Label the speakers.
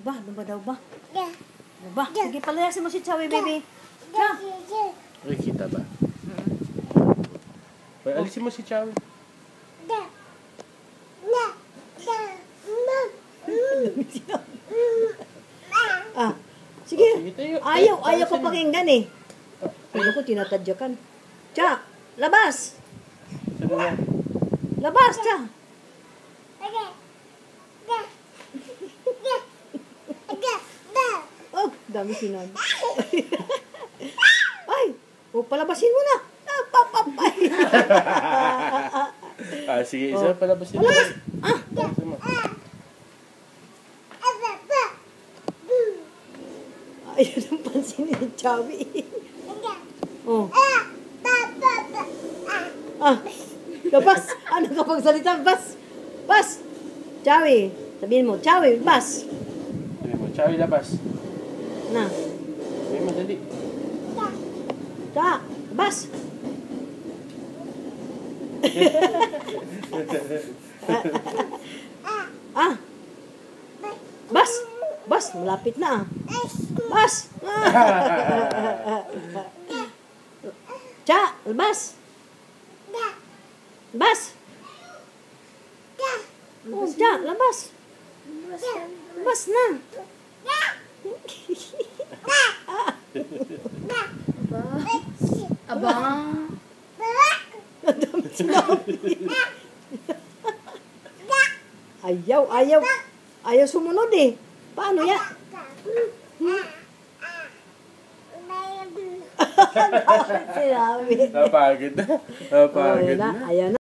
Speaker 1: Ano ba daw ba? Ano ba? Sige, palayasin mo si Chowi, baby. Cha!
Speaker 2: Ay, kita ba? Ay, alisin mo si Chowi.
Speaker 1: Ah, sige.
Speaker 2: Sige tayo.
Speaker 1: Ayaw ko pakinggan eh. Ano ko tinatadyakan? Cha! Labas!
Speaker 2: Sino na?
Speaker 1: Labas, Cha! Oh, dami sinabi. Ay! Oh, palabasin mo na!
Speaker 2: Sige, isa palabasin mo. Palabasin mo.
Speaker 1: Ayun ang pansin ni Chowi. Oh. Labas! Ano ka pagsalita? Bas! Bas! Chowi! Sabihin mo, Chowi, bas!
Speaker 2: Sabihin mo, Chowi, labas.
Speaker 1: Na.
Speaker 2: Sabihin mo, dali.
Speaker 1: Cha! Bas! Bas! Bas! Malapit na ah. Bas! Cha! Labas! Bas! Oh, Cha! Labas! Bas na!
Speaker 3: Aba.
Speaker 1: Ayaw sumunod eh. Paano yan? Sinabi.
Speaker 2: Napagod na. Napagod na.
Speaker 1: Ayan na.